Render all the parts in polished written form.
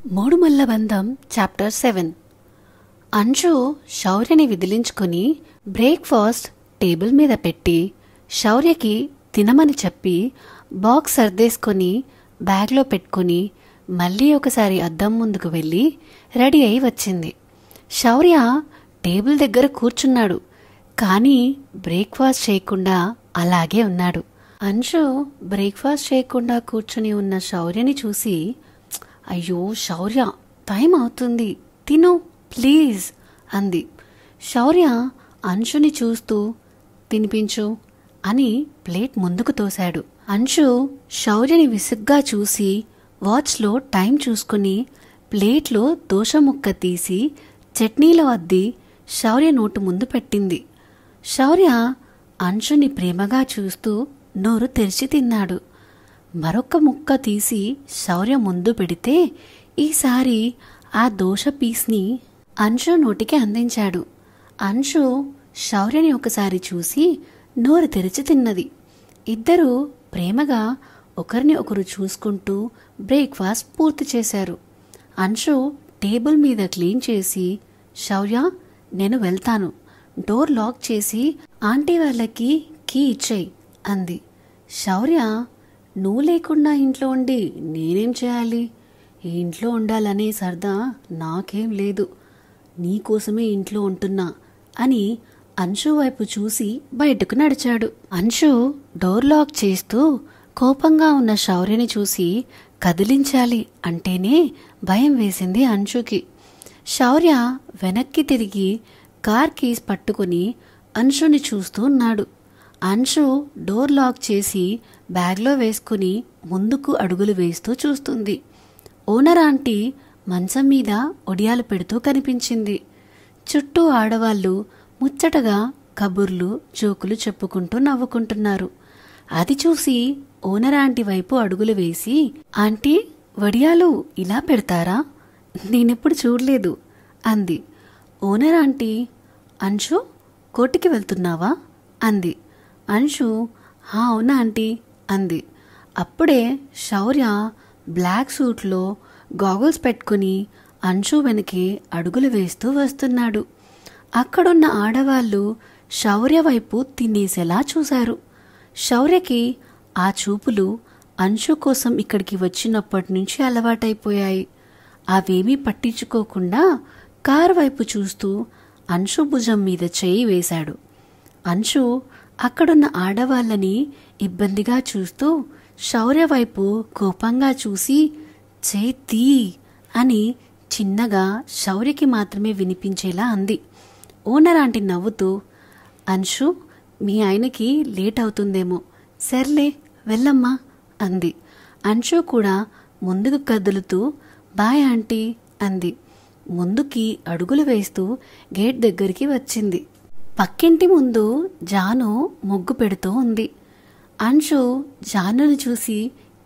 మూడుమల్ల బంధం chapter 7. Anshu శౌర్యని విదిలించుకుని breakfast table మీద పెట్టి శౌర్యకి తినమని చెప్పి బాక్స్ సర్దేసుకొని బ్యాగ్లో పెట్టుకుని మళ్ళీ ఒకసారి అద్దం ముందుకు వెళ్ళి రెడీ అయి వచ్చింది. శౌర్య టేబుల్ దగ్గర కూర్చున్నాడు, కానీ బ్రేక్ఫాస్ట్ చేయకుండా అలాగే ఉన్నాడు. అంశు బ్రేక్ఫాస్ట్ చేయకుండా కూర్చుని ఉన్న శౌర్యని చూసి, అయ్యో శౌర్య, టైం అవుతుంది, తిను ప్లీజ్ అంది. శౌర్య అంశుని చూస్తూ తినిపించు అని ప్లేట్ ముందుకు తోశాడు. అంశు శౌర్యని విసుగ్గా చూసి వాచ్లో టైం చూసుకుని ప్లేట్లో దోశ ముక్క తీసి చట్నీలో అద్ది శౌర్య నోటు ముందు పెట్టింది. శౌర్య అంశుని ప్రేమగా చూస్తూ నోరు తెరిచి తిన్నాడు. మరొక ముక్క తీసి శౌర్య ముందు పెడితే ఈసారి ఆ దోశ పీస్ని అంశు నోటికి అందించాడు. అంశు శౌర్యని ఒకసారి చూసి నోరు తెరిచి తిన్నది. ఇద్దరూ ప్రేమగా ఒకరిని ఒకరు చూసుకుంటూ బ్రేక్ఫాస్ట్ పూర్తి చేశారు. అంశు టేబుల్ మీద క్లీన్ చేసి, శౌర్య నేను వెళ్తాను, డోర్ లాక్ చేసి ఆంటీ వాళ్ళకి కీ ఇచ్చేయి అంది. శౌర్య, నువ్వు లేకుండా ఇంట్లో ఉండి నేనేం చేయాలి? ఈ ఇంట్లో ఉండాలనే సరదా నాకేం లేదు, నీకోసమే ఇంట్లో ఉంటున్నా అని అంశు వైపు చూసి బయటకు నడిచాడు. అంశు డోర్ లాక్ చేస్తూ కోపంగా ఉన్న శౌర్యని చూసి కదిలించాలి అంటేనే భయం వేసింది అంశుకి. శౌర్య వెనక్కి తిరిగి కార్ కీస్ పట్టుకుని అంశుని చూస్తూ ఉన్నాడు. అంశు డోర్ లాక్ చేసి బ్యాగ్లో వేసుకుని ముందుకు అడుగులు వేస్తూ చూస్తుంది. ఓనర్ ఆంటీ మంచం మీద ఒడియాలు పెడుతూ కనిపించింది. చుట్టూ ఆడవాళ్లు ముచ్చటగా కబుర్లు జోకులు చెప్పుకుంటూ నవ్వుకుంటున్నారు. అది చూసి ఓనర్ ఆంటీ వైపు అడుగులు వేసి, ఆంటీ వడియాలు ఇలా పెడతారా? నేనెప్పుడు చూడలేదు అంది. ఓనర్ ఆంటీ, అంశు కోటికి వెళ్తున్నావా అంది. అంశు అవునా ఆంటీ అంది. అప్పుడే శౌర్య బ్లాక్ సూట్లో గాగుల్స్ పెట్టుకుని అంశు వెనకే అడుగులు వేస్తూ వస్తున్నాడు. అక్కడున్న ఆడవాళ్లు శౌర్య వైపు తినేసేలా చూశారు. శౌర్యకి ఆ చూపులు అంశు కోసం ఇక్కడికి వచ్చినప్పటి నుంచి అలవాటైపోయాయి. అవేమీ పట్టించుకోకుండా కారు వైపు చూస్తూ అంశు భుజం మీద చేయి వేశాడు. అంశు అక్కడున్న ఆడవాళ్ళని ఇబ్బందిగా చూస్తూ శౌర్య వైపు కోపంగా చూసి, చేతీ అని చిన్నగా శౌర్యకి మాత్రమే వినిపించేలా అంది. ఓనర్ ఆంటీ నవ్వుతూ, అంశు మీ ఆయనకి లేట్ అవుతుందేమో, సర్లే వెళ్ళమ్మా అంది. అంశు కూడా ముందుకు కదులుతూ బాయ్ ఆంటీ అంది. ముందుకి అడుగులు వేస్తూ గేట్ దగ్గరికి వచ్చింది. పక్కింటి ముందు జాను ముగ్గు పెడుతూ ఉంది. అంశు జానుని చూసి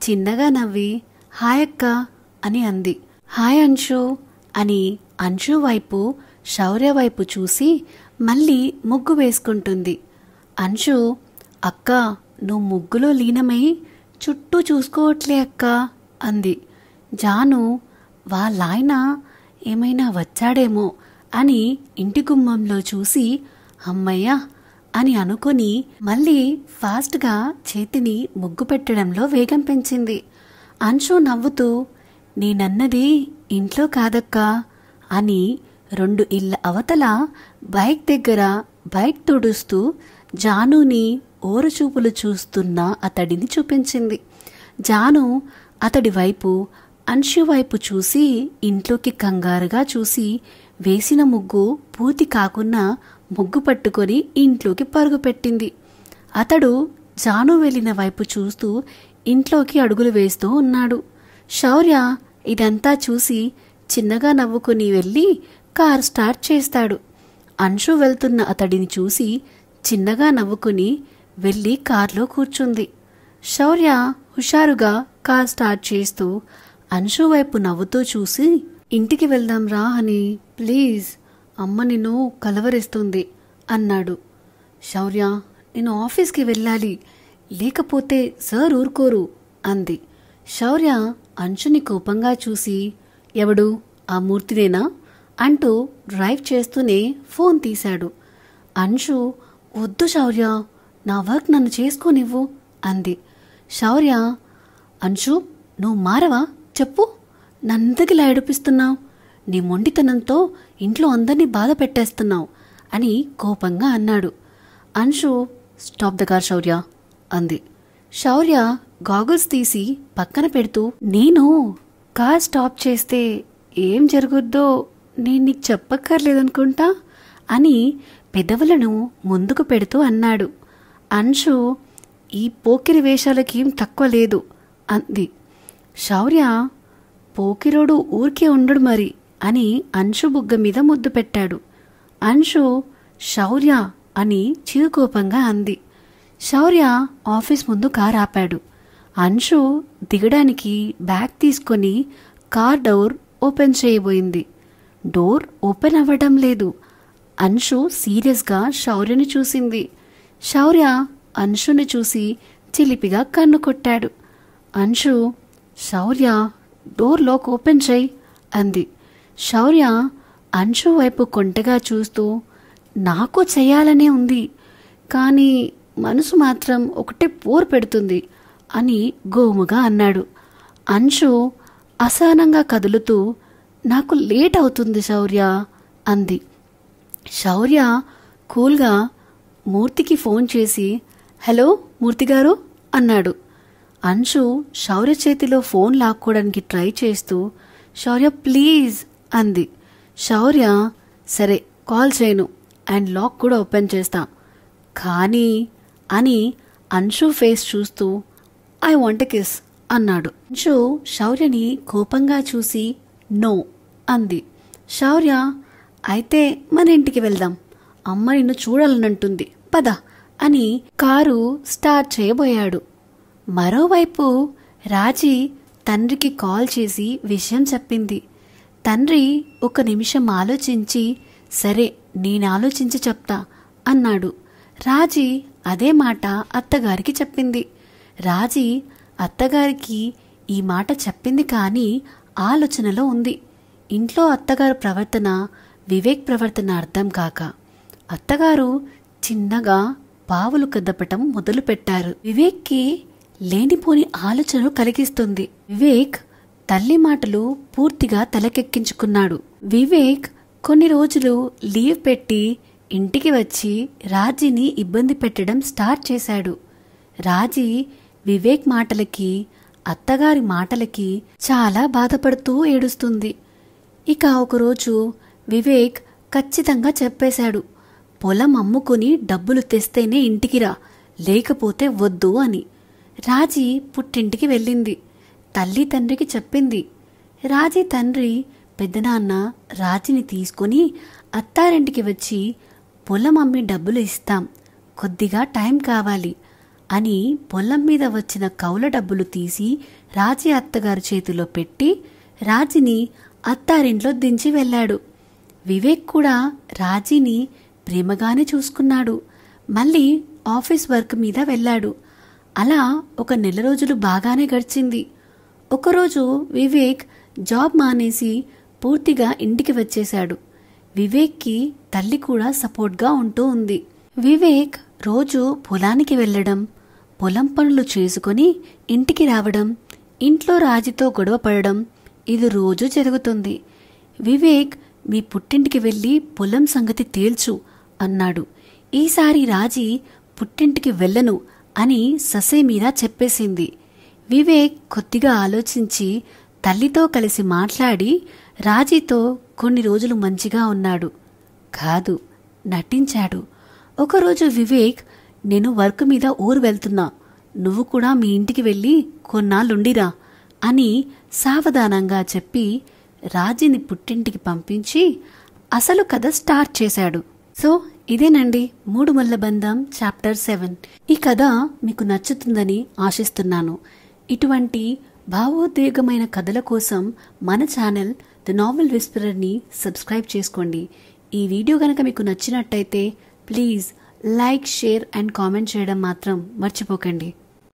చిన్నగా నవ్వి హాయ్ అక్క అని అంది. హాయ్ అంశు అని అంశు వైపు శౌర్య వైపు చూసి మళ్ళీ ముగ్గు వేసుకుంటుంది. అంశు, అక్క నువ్వు ముగ్గులో లీనమై చుట్టూ చూసుకోవట్లే అక్క అంది. జాను, వాళ్ళాయన ఏమైనా వచ్చాడేమో అని ఇంటి గుమ్మంలో చూసి అమ్మయ్య అని అనుకుని మళ్ళీ ఫాస్ట్గా చేతిని ముగ్గు పెట్టడంలో వేగం పెంచింది. అంశు నవ్వుతూ, నేనన్నది ఇంట్లో కాదక్కా అని 2 ఇళ్ళ అవతల బైక్ దగ్గర బైక్ తుడుస్తూ జానుని ఓరచూపులు చూస్తున్న అతడిని చూపించింది. జాను అతడి వైపు అంశు వైపు చూసి ఇంట్లోకి కంగారుగా చూసి వేసిన ముగ్గు పూర్తి కాకున్నా ముగ్గు పట్టుకొని ఇంట్లోకి పరుగు పెట్టింది. అతడు జాను వెళ్ళిన వైపు చూస్తూ ఇంట్లోకి అడుగులు వేస్తూ ఉన్నాడు. శౌర్య ఇదంతా చూసి చిన్నగా నవ్వుకుని వెళ్ళి కార్ స్టార్ట్ చేస్తాడు. అంశు వెళ్తున్న అతడిని చూసి చిన్నగా నవ్వుకుని వెళ్ళి కార్లో కూర్చుంది. శౌర్య హుషారుగా కార్ స్టార్ట్ చేస్తూ అంశు వైపు నవ్వుతూ చూసి, ఇంటికి వెళ్దాం రా అని ప్లీజ్, అమ్మ నిన్ను కలవరిస్తుంది అన్నాడు. శౌర్య, నేను ఆఫీస్కి వెళ్ళాలి, లేకపోతే సార్ ఊరుకోరు అంది. శౌర్య అంశుని కోపంగా చూసి, ఎవడు, ఆ మూర్తినేనా అంటూ డ్రైవ్ చేస్తూనే ఫోన్ తీశాడు. అంశు, వద్దు శౌర్య, నా వర్క్ నన్ను చేసుకోనివ్వు అంది. శౌర్య, అంశు నువ్వు మారవా చెప్పు, నన్నెందుకు ఏడిపిస్తున్నావు, నీ మొండితనంతో ఇంట్లో అందరినీ బాధ పెట్టేస్తున్నావు అని కోపంగా అన్నాడు. అంశు, స్టాప్ ద కార్ శౌర్య అంది. శౌర్య గాగుల్స్ తీసి పక్కన పెడుతూ, నేను కార్ స్టాప్ చేస్తే ఏం జరుగుద్దో నేను నీకు చెప్పక్కర్లేదనుకుంటా అని పెదవులను ముందుకు పెడుతూ అన్నాడు. అంశు, ఈ పోకిరి వేషాలకేం తక్కువ లేదు అంది. శౌర్య, పోకిరోడు ఊరికే ఉండడు మరి అని అంశు బుగ్గ మీద ముద్దు పెట్టాడు. అంశు, శౌర్య అని చిరుకోపంగా అంది. శౌర్య ఆఫీస్ ముందు కార్ ఆపాడు. అంశు దిగడానికి బ్యాగ్ తీసుకొని కార్ డోర్ ఓపెన్ చేయబోయింది. డోర్ ఓపెన్ అవ్వడం లేదు. అంశు సీరియస్గా శౌర్యని చూసింది. శౌర్య అంశుని చూసి చిలిపిగా కన్ను కొట్టాడు. అంశు, శౌర్య డోర్ లాక్ ఓపెన్ చేయి అంది. శౌర్య అంశు వైపు కొంటగా చూస్తూ, నాకు చేయాలనే ఉంది కానీ మనసు మాత్రం ఒకటే పోరు పెడుతుంది అని గోముగా అన్నాడు. అంశు అసహనంగా కదులుతూ, నాకు లేట్ అవుతుంది శౌర్య అంది. శౌర్య కూల్గా మూర్తికి ఫోన్ చేసి, హలో మూర్తిగారు అన్నాడు. అంశు శౌర్య చేతిలో ఫోన్ లాక్కోవడానికి ట్రై చేస్తూ, శౌర్య ప్లీజ్ అంది. శౌర్య, సరే కాల్ చేయను అండ్ లాక్ కూడా ఓపెన్ చేస్తా కానీ అని అంశు ఫేస్ చూస్తూ, ఐ వాంట్ ఎ కిస్ అన్నాడు. అంశు శౌర్యని కోపంగా చూసి నో అంది. శౌర్య, అయితే మన ఇంటికి వెళ్దాం, అమ్మ నిన్ను చూడాలనంటుంది పద అని కారు స్టార్ట్ చేయబోయాడు. మరోవైపు రాజీ తండ్రికి కాల్ చేసి విషయం చెప్పింది. తండ్రి ఒక నిమిషం ఆలోచించి, సరే నేను ఆలోచించి చెప్తా అన్నాడు. రాజీ అదే మాట అత్తగారికి చెప్పింది. రాజీ అత్తగారికి ఈ మాట చెప్పింది కానీ ఆలోచనలో ఉంది. ఇంట్లో అత్తగారు ప్రవర్తన వివేక్ ప్రవర్తన అర్థం కాక అత్తగారు చిన్నగా పావులు కదపటం మొదలుపెట్టారు. వివేక్కి లేనిపోని ఆలోచనలు కలిగిస్తుంది. వివేక్ తల్లి మాటలు పూర్తిగా తలకెక్కించుకున్నాడు. వివేక్ కొన్ని రోజులు లీవ్ పెట్టి ఇంటికి వచ్చి రాజీని ఇబ్బంది పెట్టడం స్టార్ట్ చేశాడు. రాజీ వివేక్ మాటలకి అత్తగారి మాటలకి చాలా బాధపడుతూ ఏడుస్తుంది. ఇక ఒకరోజు వివేక్ ఖచ్చితంగా చెప్పేశాడు, పొలం అమ్ముకుని డబ్బులు తెస్తేనే ఇంటికి రా, లేకపోతే వద్దు అని. రాజీ పుట్టింటికి వెళ్ళింది. తల్లి తండ్రికి చెప్పింది. రాజీ తండ్రి పెద్దనాన్న రాజీని తీసుకుని అత్తారింటికి వచ్చి, పొలం అమ్మి డబ్బులు ఇస్తాం, కొద్దిగా టైం కావాలి అని పొలం మీద వచ్చిన కౌల డబ్బులు తీసి రాజీ అత్తగారి చేతిలో పెట్టి రాజీని అత్తారింట్లో దించి వెళ్ళాడు. వివేక్ కూడా రాజీని ప్రేమగానే చూసుకున్నాడు. మళ్ళీ ఆఫీస్ వర్క్ మీద వెళ్ళాడు. అలా ఒక నెల రోజులు బాగానే గడిచింది. ఒకరోజు వివేక్ జాబ్ మానేసి పూర్తిగా ఇంటికి వచ్చేశాడు. వివేక్కి తల్లి కూడా సపోర్ట్గా ఉంటూ ఉంది. వివేక్ రోజు పొలానికి వెళ్ళడం, పొలం పనులు చేసుకుని ఇంటికి రావడం, ఇంట్లో రాజీతో గొడవ పడడం ఇది రోజు జరుగుతుంది. వివేక్, మీ పుట్టింటికి వెళ్ళి పొలం సంగతి తేల్చు అన్నాడు. ఈసారి రాజీ పుట్టింటికి వెళ్ళను అని ససేమీరా చెప్పేసింది. వివేక్ కొద్దిగా ఆలోచించి తల్లితో కలిసి మాట్లాడి రాజీతో కొన్ని రోజులు మంచిగా ఉన్నాడు. కాదు, నటించాడు. ఒకరోజు వివేక్, నేను వర్క్ మీద ఊరు వెళ్తున్నా, నువ్వు కూడా మీ ఇంటికి వెళ్ళి కొన్నాళ్ళుండిరా అని సావధానంగా చెప్పి రాజీని పుట్టింటికి పంపించి అసలు కథ స్టార్ట్ చేశాడు. సో ఇదేనండి మూడు ముళ్ళ బంధం చాప్టర్ 7. ఈ కథ మీకు నచ్చుతుందని ఆశిస్తున్నాను. ఇటువంటి భావోద్వేగమైన కథల కోసం మన ఛానల్ ది నావెల్ విస్పరర్ని సబ్స్క్రైబ్ చేసుకోండి. ఈ వీడియో కనుక మీకు నచ్చినట్టయితే please like, share and comment చేయడం మాత్రం మర్చిపోకండి.